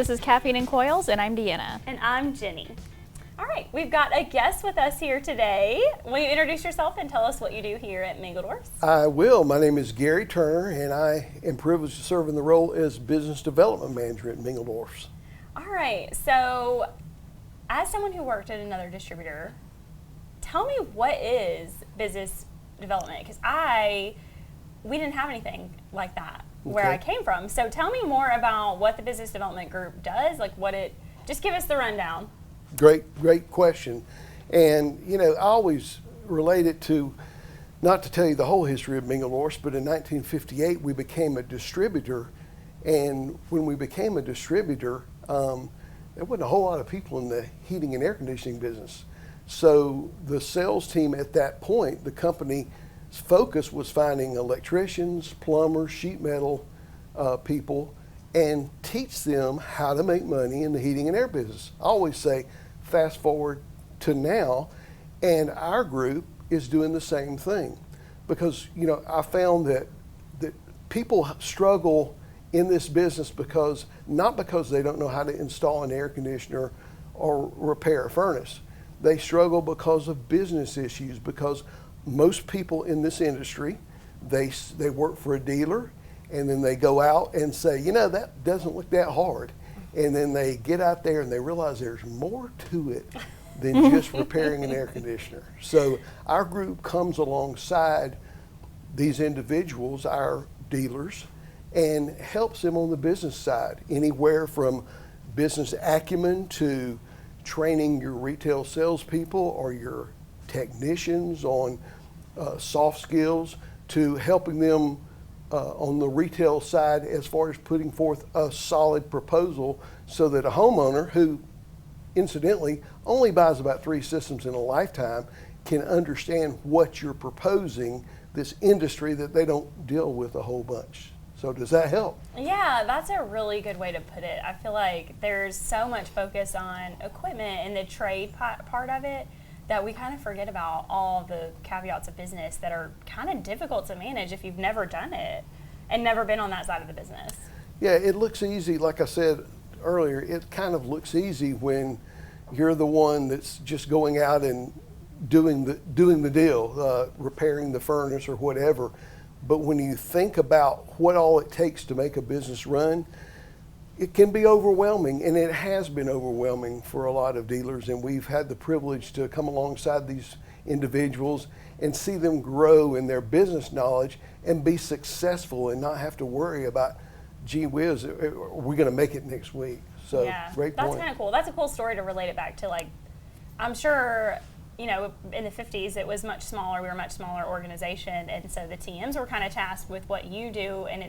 This is Caffeine and Coils, and I'm Deanna. And I'm Jenny. All right, we've got a guest with us here today. Will you introduce yourself and tell us what you do here at Mingledorff's? I will. My name is Gary Turner, and I am privileged to serve in the role as Business Development Manager at Mingledorff's. All right, so as someone who worked at another distributor, tell me what is business development? Because we didn't have anything like that where I came from. So tell me more about what the business development group does, just give us the rundown. Great question. And, I always relate it to, not to tell you the whole history of Mingledorff's, but in 1958 we became a distributor. And when we became a distributor, there wasn't a whole lot of people in the heating and air conditioning business. So the sales team at that point, the company's focus was finding electricians, plumbers, sheet metal people, and teach them how to make money in the heating and air business. I always say, fast forward to now, and our group is doing the same thing. Because, I found that people struggle in this business not because they don't know how to install an air conditioner or repair a furnace. They struggle because of business issues, because most people in this industry, they work for a dealer, and then they go out and say, that doesn't look that hard. And then they get out there and they realize there's more to it than just repairing an air conditioner. So our group comes alongside these individuals, our dealers, and helps them on the business side, anywhere from business acumen to training your retail salespeople or your technicians on soft skills, to helping them on the retail side as far as putting forth a solid proposal so that a homeowner who incidentally only buys about 3 systems in a lifetime can understand what you're proposing, this industry that they don't deal with a whole bunch. So does that help? Yeah, that's a really good way to put it. I feel like there's so much focus on equipment and the trade part of it that we kind of forget about all the caveats of business that are kind of difficult to manage if you've never done it and never been on that side of the business. Yeah, it looks easy. Like I said earlier, it kind of looks easy when you're the one that's just going out and doing the deal, repairing the furnace or whatever. But when you think about what all it takes to make a business run, it can be overwhelming, and it has been overwhelming for a lot of dealers, and we've had the privilege to come alongside these individuals and see them grow in their business knowledge and be successful and not have to worry about, gee whiz, are we going to make it next week? So, yeah, great point. That's kind of cool. That's a cool story to relate it back to. I'm sure, in the 50s it was much smaller. We were a much smaller organization, and so the TMs were kind of tasked with what you do, and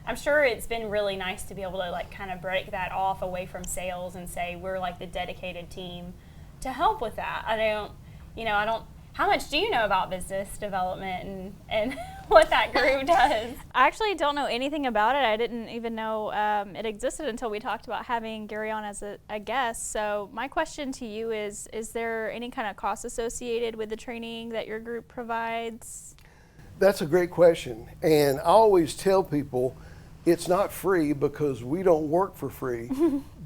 I'm sure it's been really nice to be able to kind of break that off away from sales and say we're the dedicated team to help with that. How much do you know about business development and what that group does? I actually don't know anything about it. I didn't even know it existed until we talked about having Gary on as a guest. So my question to you is there any kind of cost associated with the training that your group provides? That's a great question. And I always tell people, it's not free because we don't work for free,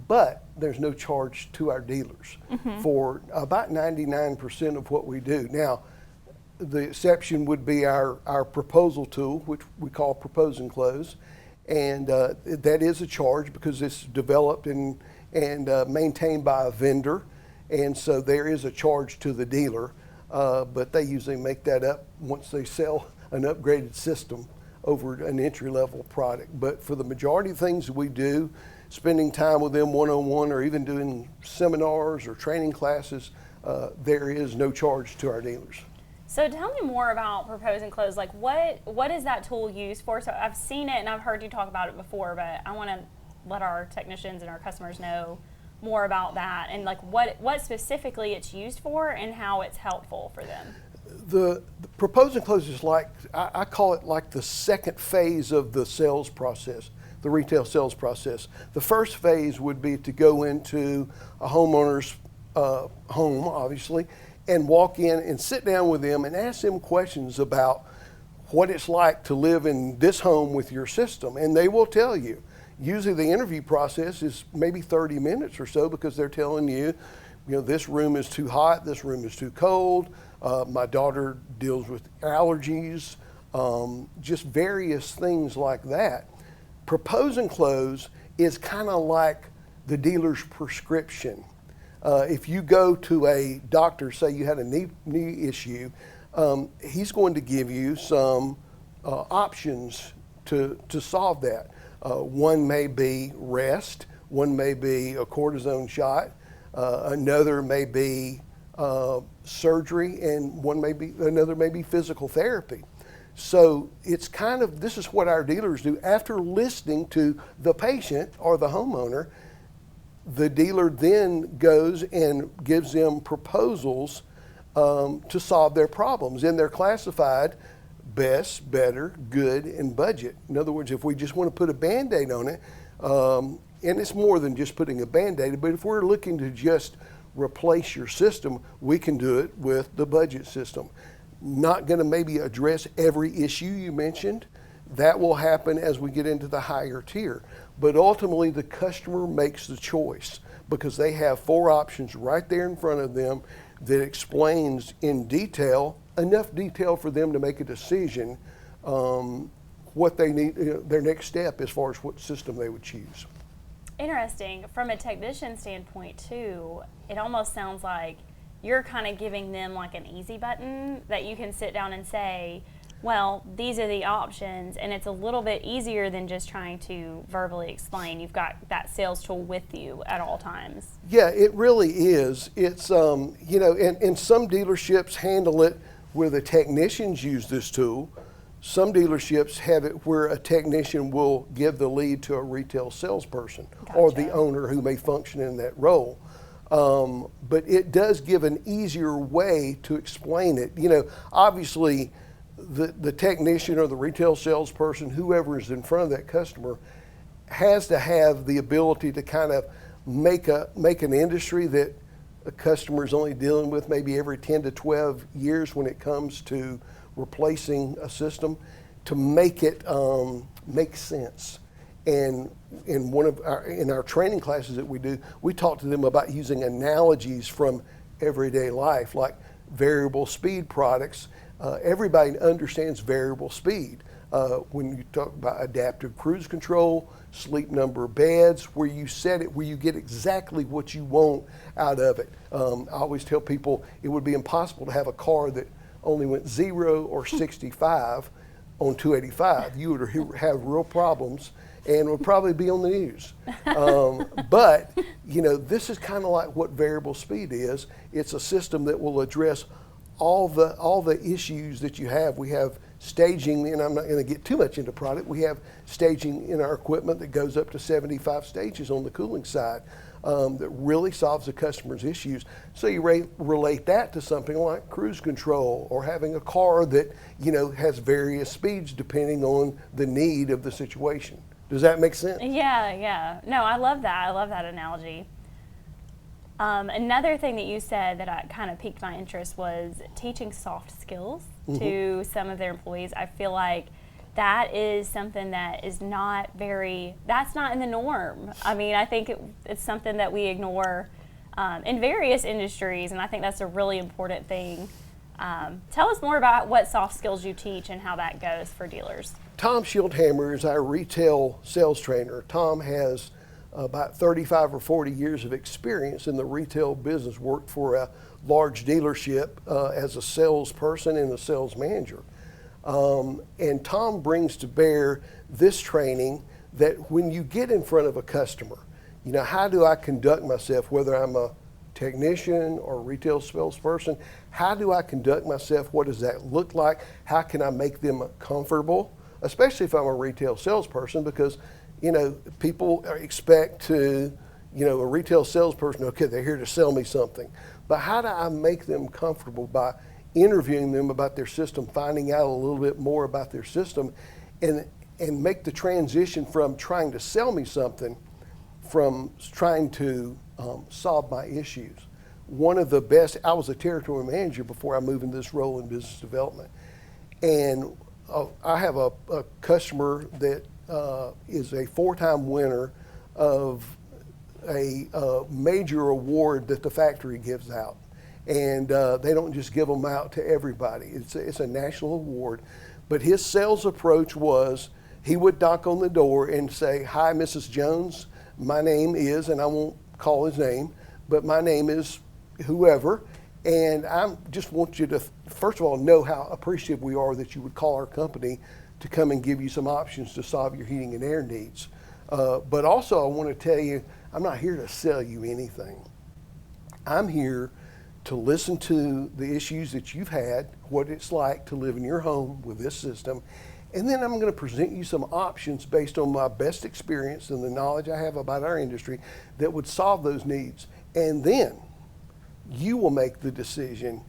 but there's no charge to our dealers for about 99% of what we do. Now, the exception would be our proposal tool, which we call Propose and Close, and that is a charge because it's developed and maintained by a vendor, and so there is a charge to the dealer, but they usually make that up once they sell an upgraded system over an entry-level product. But for the majority of things we do, spending time with them one-on-one or even doing seminars or training classes, there is no charge to our dealers. So tell me more about Propose and Close. What is that tool used for? So I've seen it and I've heard you talk about it before, but I want to let our technicians and our customers know more about that and what specifically it's used for and how it's helpful for them. The Propose and Close is I call it the second phase of the sales process, the retail sales process. The first phase would be to go into a homeowner's home, obviously, and walk in and sit down with them and ask them questions about what it's like to live in this home with your system. And they will tell you, usually the interview process is maybe 30 minutes or so, because they're telling you, this room is too hot, this room is too cold, my daughter deals with allergies, just various things like that. Propose and close is kind of like the dealer's prescription. If you go to a doctor, say you had a knee issue, he's going to give you some options to solve that. One may be rest, one may be a cortisone shot, another may be surgery, and another may be physical therapy. So it's this is what our dealers do. After listening to the patient or the homeowner, the dealer then goes and gives them proposals to solve their problems, and they're classified best, better, good, and budget. In other words, if we just want to put a Band-Aid on it, and it's more than just putting a Band-Aid, but if we're looking to just replace your system, we can do it with the budget system. Not going to maybe address every issue you mentioned. That will happen as we get into the higher tier. But ultimately, the customer makes the choice, because they have 4 options right there in front of them that explains in detail, enough detail for them to make a decision what they need, their next step as far as what system they would choose. Interesting. From a technician standpoint too, it almost sounds like you're kind of giving them like an easy button that you can sit down and say, well, these are the options, and it's a little bit easier than just trying to verbally explain. You've got that sales tool with you at all times. Yeah, it really is. It's, and some dealerships handle it where the technicians use this tool. Some dealerships have it where a technician will give the lead to a retail salesperson. Gotcha. Or the owner who may function in that role. But it does give an easier way to explain it. Obviously, the technician or the retail salesperson, whoever is in front of that customer, has to have the ability to kind of make an industry that a customer is only dealing with maybe every 10 to 12 years when it comes to replacing a system, to make it make sense. And in our training classes that we do, we talk to them about using analogies from everyday life, like variable speed products. Everybody understands variable speed. When you talk about adaptive cruise control, sleep number beds, where you set it, where you get exactly what you want out of it. I always tell people it would be impossible to have a car that only went 0 or 65 on 285. You would have real problems and would probably be on the news. But this is kind of like what variable speed is. It's a system that will address all the issues that you have. We have staging, and I'm not going to get too much into product. We have staging in our equipment that goes up to 75 stages on the cooling side that really solves the customer's issues. So you relate that to something like cruise control, or having a car that has various speeds depending on the need of the situation. Does that make sense? Yeah. No, I love that. I love that analogy. Another thing that you said that kind of piqued my interest was teaching soft skills to some of their employees. I feel like that is something that is that's not in the norm. I mean, I think it's something that we ignore in various industries, and I think that's a really important thing. Tell us more about what soft skills you teach and how that goes for dealers. Tom Schildhammer is our retail sales trainer. Tom has about 35 or 40 years of experience in the retail business, worked for a large dealership as a salesperson and a sales manager. And Tom brings to bear this training that when you get in front of a customer, how do I conduct myself, whether I'm a technician or a retail salesperson, how do I conduct myself? What does that look like? How can I make them comfortable, especially if I'm a retail salesperson, because people expect to, a retail salesperson, okay, they're here to sell me something. But how do I make them comfortable? By interviewing them about their system, finding out a little bit more about their system, and make the transition from trying to sell me something, from trying to solve my issues. One of the best, I was a territory manager before I moved into this role in business development. And I have a customer that is a 4-time winner of a major award that the factory gives out. And they don't just give them out to everybody. It's a national award. But his sales approach was he would knock on the door and say, "Hi, Mrs. Jones, my name is," and I won't call his name, but my name is whoever, and I just want you to, first of all, know how appreciative we are that you would call our company to come and give you some options to solve your heating and air needs. But also I want to tell you, I'm not here to sell you anything. I'm here to listen to the issues that you've had, what it's like to live in your home with this system, and then I'm going to present you some options based on my best experience and the knowledge I have about our industry that would solve those needs. And then you will make the decision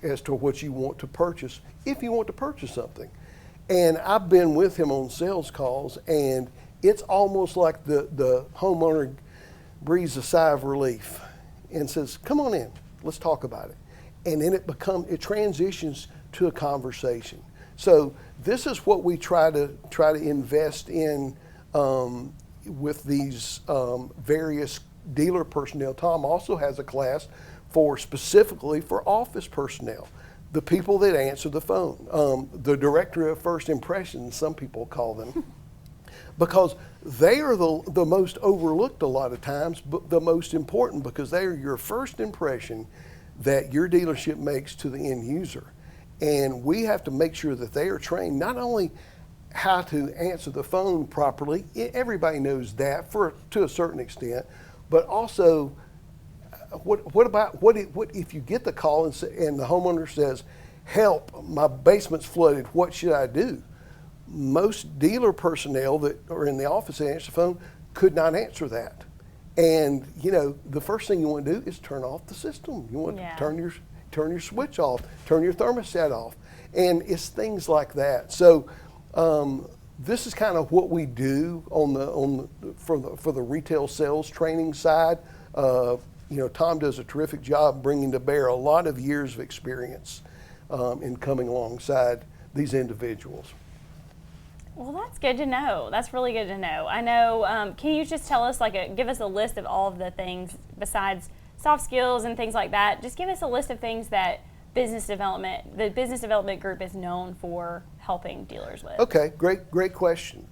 as to what you want to purchase, if you want to purchase something. And I've been with him on sales calls, and it's almost like the homeowner breathes a sigh of relief and says, "Come on in, let's talk about it." And then it transitions to a conversation. So this is what we try to invest in with these various dealer personnel. Tom also has a class specifically for office personnel, the people that answer the phone, the director of first impressions, some people call them, because they are the most overlooked a lot of times, but the most important, because they are your first impression that your dealership makes to the end user. And we have to make sure that they are trained not only how to answer the phone properly, everybody knows that to a certain extent, but also what if you get the call and the homeowner says, "Help, my basement's flooded, what should I do?" Most dealer personnel that are in the office that answer the phone could not answer that. And the first thing you want to do is turn off the system. You want to turn your switch off, turn your thermostat off, and it's things like that. So this is kind of what we do for the retail sales training side. Tom does a terrific job bringing to bear a lot of years of experience in coming alongside these individuals. Well, that's good to know. That's really good to know. I know, can you just tell us, give us a list of all of the things besides soft skills and things like that? Just give us a list of things that the business development group is known for helping dealers with. Okay, great question.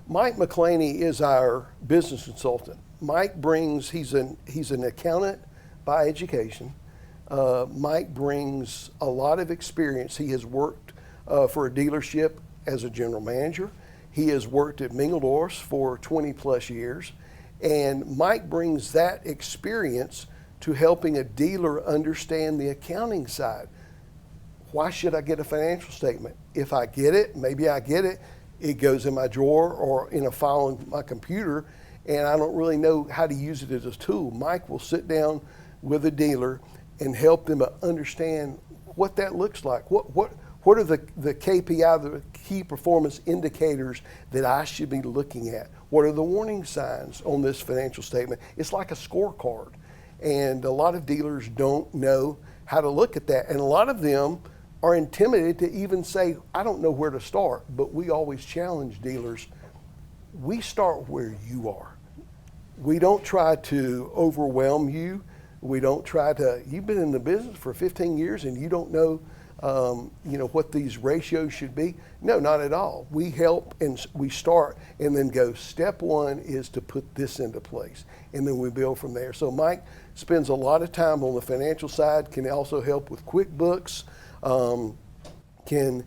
Mike McClaney is our business consultant. Mike he's an accountant by education. Mike brings a lot of experience. He has worked for a dealership as a general manager. He has worked at Mingledorff's for 20 plus years. And Mike brings that experience to helping a dealer understand the accounting side. Why should I get a financial statement? If I get it, maybe I get it, it goes in my drawer or in a file on my computer, and I don't really know how to use it as a tool. Mike will sit down with a dealer and help them understand what that looks like. What are the KPI, the key performance indicators that I should be looking at? What are the warning signs on this financial statement? It's like a scorecard. And a lot of dealers don't know how to look at that. And a lot of them are intimidated to even say, "I don't know where to start." But we always challenge dealers. We start where you are. We don't try to overwhelm you. We don't try to, you've been in the business for 15 years and you don't know what these ratios should be. No, not at all. We help and we start and then go, step one is to put this into place. And then we build from there. So Mike spends a lot of time on the financial side, can also help with QuickBooks, can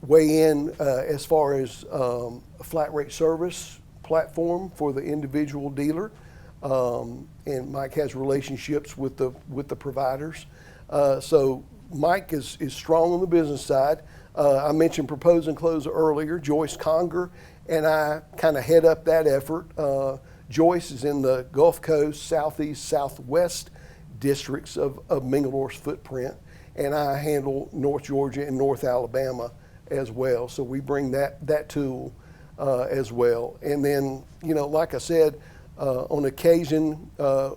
weigh in as far as a flat rate service platform for the individual dealer. And Mike has relationships with the providers. So Mike is strong on the business side. I mentioned Propose and Close earlier. Joyce Conger and I kind of head up that effort. Joyce is in the Gulf Coast, Southeast, Southwest districts of Mingledorff's footprint, and I handle North Georgia and North Alabama as well. So we bring that tool as well. And then, like I said, on occasion,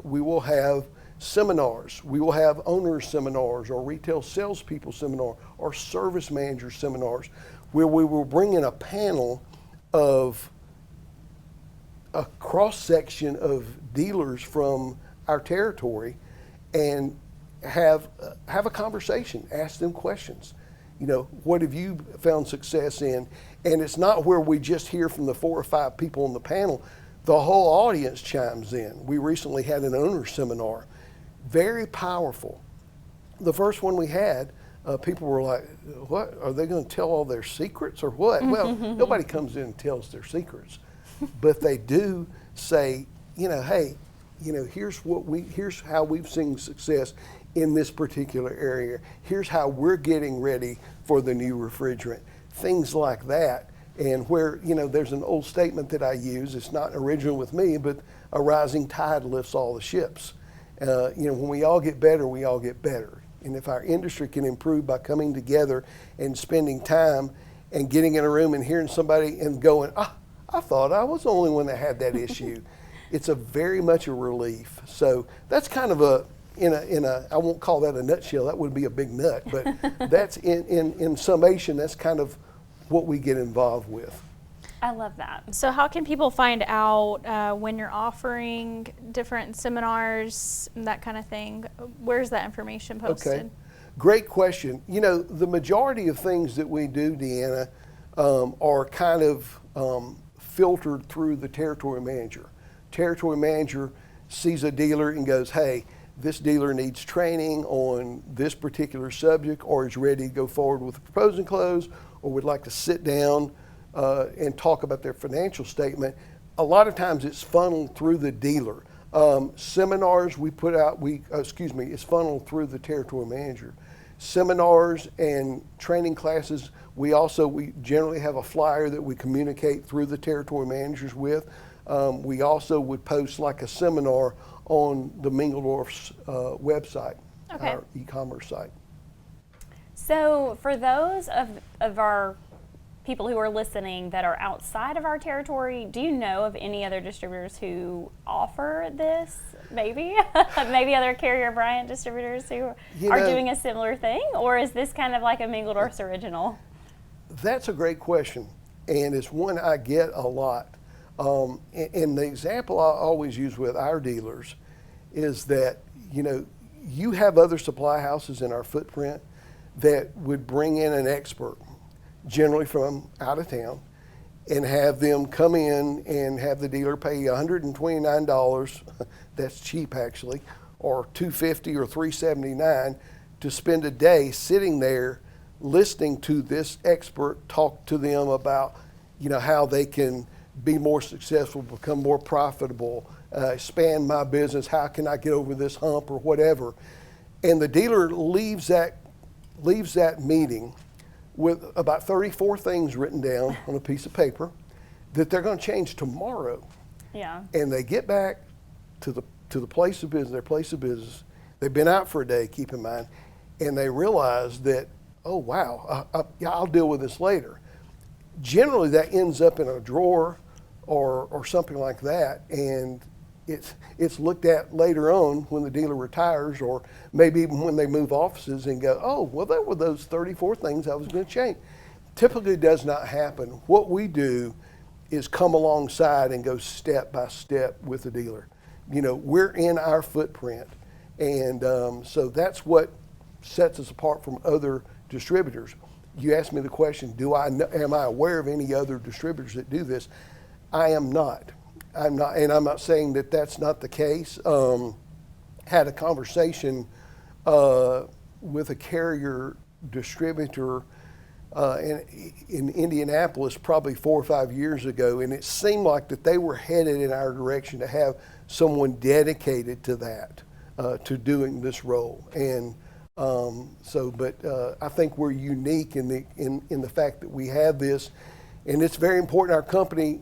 we will have seminars. We will have owners seminars or retail salespeople seminar or service manager seminars where we will bring in a panel of a cross section of dealers from our territory and have a conversation, ask them questions. You know, what have you found success in? And it's not where we just hear from the 4 or 5 people on the panel. The whole audience chimes in. We recently had an owner seminar, very powerful. The first one we had, people were like, what, are they going to tell all their secrets or what? Well, nobody comes in and tells their secrets, but they do say, you know, hey, you know, here's how we've seen success in this particular area. Here's how we're getting ready for the new refrigerant, things like that. And where, you know, there's an old statement that I use, it's not original with me, but a rising tide lifts all the ships. You know, when we all get better, we all get better. And if our industry can improve by coming together and spending time and getting in a room and hearing somebody and going, I thought I was the only one that had that issue. It's a very much a relief. So that's kind of in a I won't call that a nutshell, that would be a big nut, but that's in summation, that's kind of what we get involved with. I love that. So how can people find out when you're offering different seminars and that kind of thing? Where's that information posted? Okay, great question. You know, the majority of things that we do, Deanna, are kind of filtered through the territory manager. Territory manager sees a dealer and goes, hey, this dealer needs training on this particular subject or is ready to go forward with a proposing close or would like to sit down and talk about their financial statement. A lot of times it's funneled through the dealer. Seminars we put out, it's funneled through the territory manager. Seminars and training classes, we generally have a flyer that we communicate through the territory managers with. We also would post like a seminar on the Mingledorff's website, Okay. our e-commerce site. So for those of our people who are listening that are outside of our territory, do you know of any other distributors who offer this? Maybe other Carrier Bryant distributors who are doing a similar thing? Or is this kind of like a Mingledorff's original? That's a great question, and it's one I get a lot. And the example I always use with our dealers is that, you know, you have other supply houses in our footprint that would bring in an expert, generally from out of town, and have them come in and have the dealer pay $129, that's cheap actually, or $250 or $379 to spend a day sitting there listening to this expert talk to them about, you know, how they can be more successful, become more profitable, expand my business, how can I get over this hump or whatever. And the dealer leaves that meeting with about 34 things written down on a piece of paper that they're going to change tomorrow. Yeah. And they get back to the place of business, their place of business. They've been out for a day, keep in mind, and they realize that, oh wow, I'll deal with this later. Generally, that ends up in a drawer or something like that, and it's looked at later on when the dealer retires, or maybe even when they move offices and go, oh, well, that were those 34 things I was going to change. Typically does not happen. What we do is come alongside and go step by step with the dealer. You know, we're in our footprint, and so that's what sets us apart from other distributors. You asked me the question, am I aware of any other distributors that do this? I am not. I'm not, and I'm not saying that that's not the case. Had a conversation with a Carrier distributor in Indianapolis probably 4 or 5 years ago, and it seemed like that they were headed in our direction to have someone dedicated to that, to doing this role. And I think we're unique in the fact that we have this, and it's very important. Our company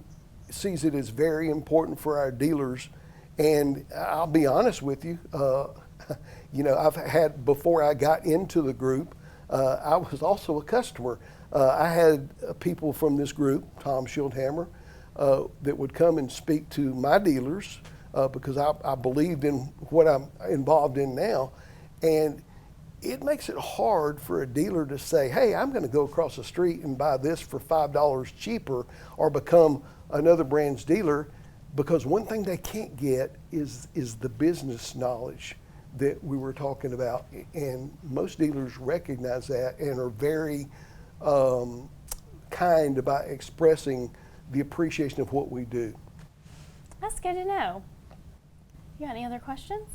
sees it as very important for our dealers. And I'll be honest with you, you know, I've had, before I got into the group, I was also a customer. I had people from this group, Tom Schildhammer, that would come and speak to my dealers because I believed in what I'm involved in now. And it makes it hard for a dealer to say, hey, I'm going to go across the street and buy this for $5 cheaper or become another brand's dealer, because one thing they can't get is the business knowledge that we were talking about. And most dealers recognize that and are very kind about expressing the appreciation of what we do. That's good to know. You got any other questions?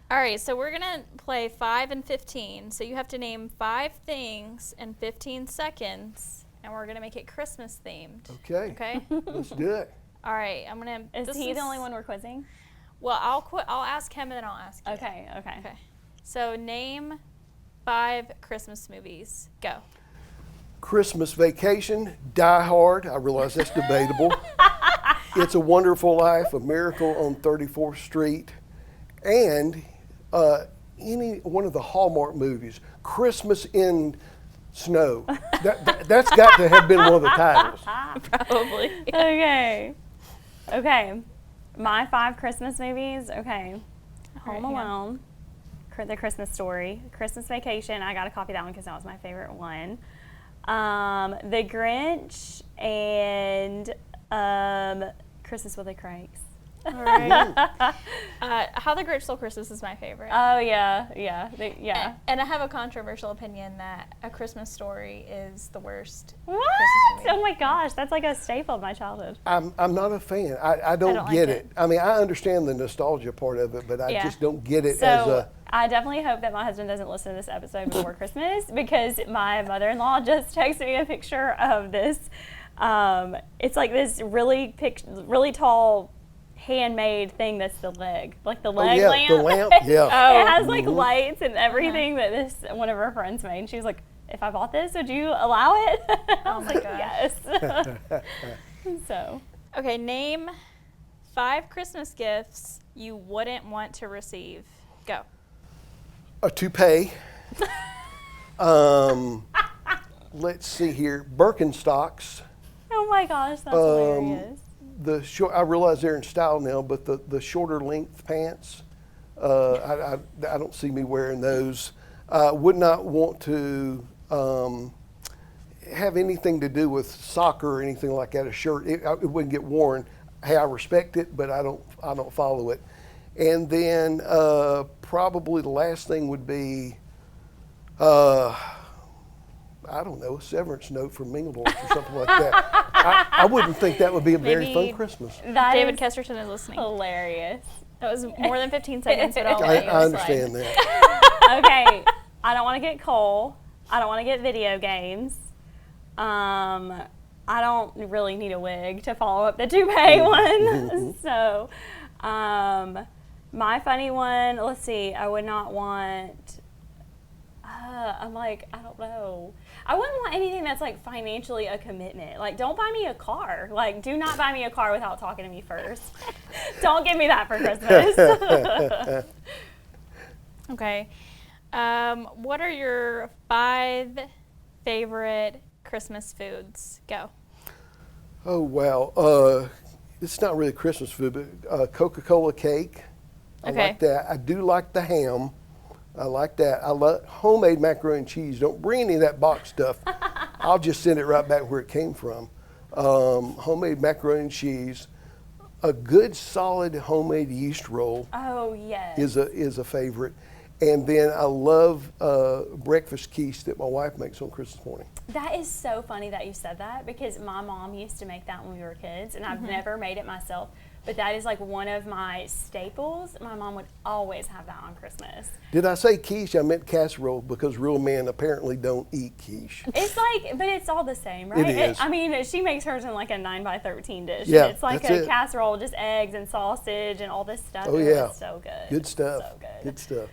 All right, so we're gonna play 5 and 15. So you have to name 5 things in 15 seconds, and we're gonna make it Christmas themed. Okay. Okay. Let's do it. All right, I'm gonna. Is he the only one we're quizzing? Well, I'll ask him and then I'll ask you. Okay. Okay. So name 5 Christmas movies. Go. Christmas Vacation, Die Hard. I realize that's debatable. It's a Wonderful Life, A Miracle on 34th Street, and any one of the Hallmark movies. Christmas in Snow. That's got to have been one of the titles. Probably. Okay. My 5 Christmas movies. Okay. Home All right, Alone, The Christmas Story, Christmas Vacation. I got to copy that one because that was my favorite one. The Grinch and Christmas with the Cranks. All right. How the Grinch Stole Christmas is my favorite. Oh yeah. And I have a controversial opinion that A Christmas Story is the worst What? Christmas movie. Oh my gosh, that's like a staple of my childhood. I'm not a fan. I don't like get it. it. I mean, I understand the nostalgia part of it, but I Yeah. just don't get it So as a. I definitely hope that my husband doesn't listen to this episode before Christmas, because my mother-in-law just texted me a picture of this. It's like this really tall handmade thing that's the leg, like the leg yeah, lamp. the lamp, yeah. It has like lights and everything that this one of her friends made. And she was like, "If I bought this, would you allow it?" I was my like, gosh. "Yes." So, Okay, name 5 Christmas gifts you wouldn't want to receive. Go. A toupee. Let's see here. Birkenstocks. oh my gosh, that's hilarious. The short. I realize they're in style now, but the shorter length pants. I don't see me wearing those. Would not want to have anything to do with soccer or anything like that. A shirt, it wouldn't get worn. Hey, I respect it, but I don't follow it. And then probably the last thing would be, I don't know, a severance note from Minglehorst or something like that. I wouldn't think that would be a very Maybe fun Christmas. That David is Kesterton is listening. hilarious. That was more than 15 seconds, but I'll I let you understand slide. that. Okay, I don't want to get coal. I don't want to get video games. I don't really need a wig to follow up the toupee one. So, my funny one, let's see, I would not want, I'm like, I don't know. I wouldn't want anything that's like financially a commitment. Like, don't buy me a car. Like, do not buy me a car without talking to me first. Don't give me that for Christmas. Okay. What are your 5 favorite Christmas foods? Go. Oh, wow. It's not really Christmas food, but Coca-Cola cake. I Okay. like that. I do like the ham. I like that. I love homemade macaroni and cheese. Don't bring any of that box stuff. I'll just send it right back where it came from. Homemade macaroni and cheese. A good solid homemade yeast roll Oh, yes. is a favorite. And then I love breakfast quiche that my wife makes on Christmas morning. That is so funny that you said that, because my mom used to make that when we were kids, and I've never made it myself. But that is like one of my staples. My mom would always have that on Christmas. Did I say quiche? I meant casserole, because real men apparently don't eat quiche. It's like, but it's all the same, right? It is. I mean, she makes hers in like a 9x13 dish. Yeah, It's like that's a it. casserole, just eggs and sausage and all this stuff. Oh, and yeah. It's so good. Good stuff. So good. Good stuff.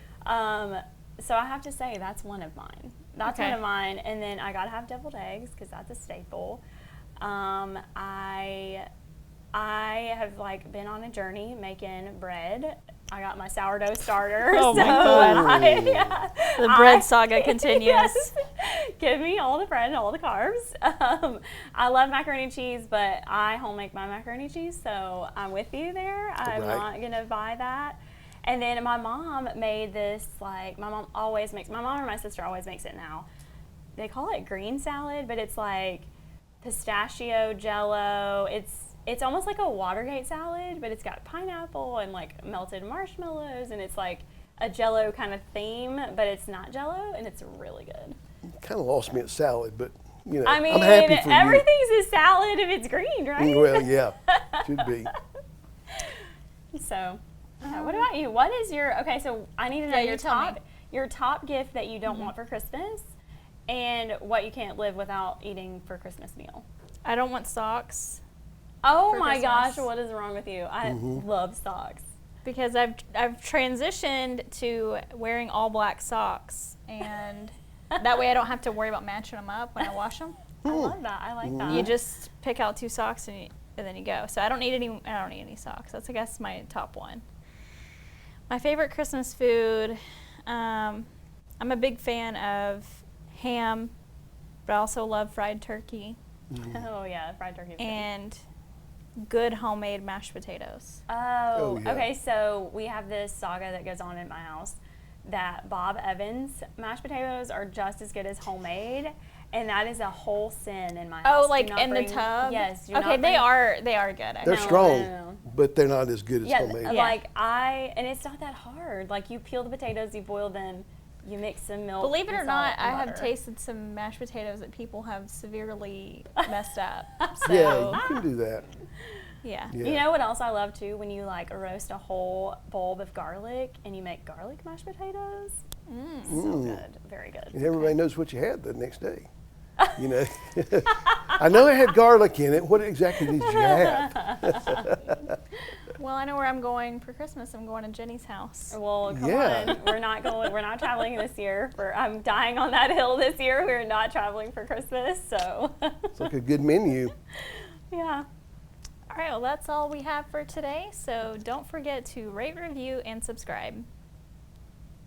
So I have to say that's one of mine. That's Okay. one of mine. And then I gotta have deviled eggs, because that's a staple. I have like been on a journey making bread. I got my sourdough starter. Oh my God. The bread saga continues. Yes. Give me all the bread and all the carbs. I love macaroni and cheese, but I home make my macaroni and cheese, so I'm with you there. I'm Right. not gonna buy that. And then my mom made this, like, my mom and my sister always makes it now. They call it green salad, but it's like pistachio jello. It's almost like a Watergate salad, but it's got pineapple and like melted marshmallows, and it's like a jello kind of theme, but it's not jello, and it's really good. Kind of lost me at salad, but you know, I mean, I'm happy for everything's a salad if it's green, right? Well, yeah, should be. So, what about you? What is okay, so I need to know Yeah, you tell me. your top gift that you don't want for Christmas, and what you can't live without eating for Christmas meal. I don't want socks Oh For my Christmas. gosh, what is wrong with you? I love socks. because I've transitioned to wearing all black socks, and that way I don't have to worry about matching them up when I wash them. I love that. I like that. You just pick out 2 socks and then you go. So I don't need any socks. That's, I guess, my top one. My favorite Christmas food. I'm a big fan of ham, but I also love fried turkey Oh yeah, fried turkey. and good homemade mashed potatoes. Oh, yeah. okay. So we have this saga that goes on in my house that Bob Evans mashed potatoes are just as good as homemade, and that is a whole sin in my house. Oh, like Do not in the bring- tub? Yes. do Okay, not they bring- are good. They're No, strong, no. but they're not as good as Yeah, homemade. like and it's not that hard. Like you peel the potatoes, you boil them, you mix some milk. Believe it and or not, salt and I have butter. tasted some mashed potatoes that people have severely messed up. So, Yeah, you can do that. yeah. Yeah. You know what else I love too? When you like roast a whole bulb of garlic and you make garlic mashed potatoes. So good, very good. And everybody knows what you had the next day. You know, I know it had garlic in it. What exactly did you have? Well, I know where I'm going for Christmas. I'm going to Jenny's house. Well, come Yeah. on, we're not traveling this year. I'm dying on that hill this year. We're not traveling for Christmas, so It's like a good menu. yeah. All right, well, that's all we have for today. So don't forget to rate, review, and subscribe.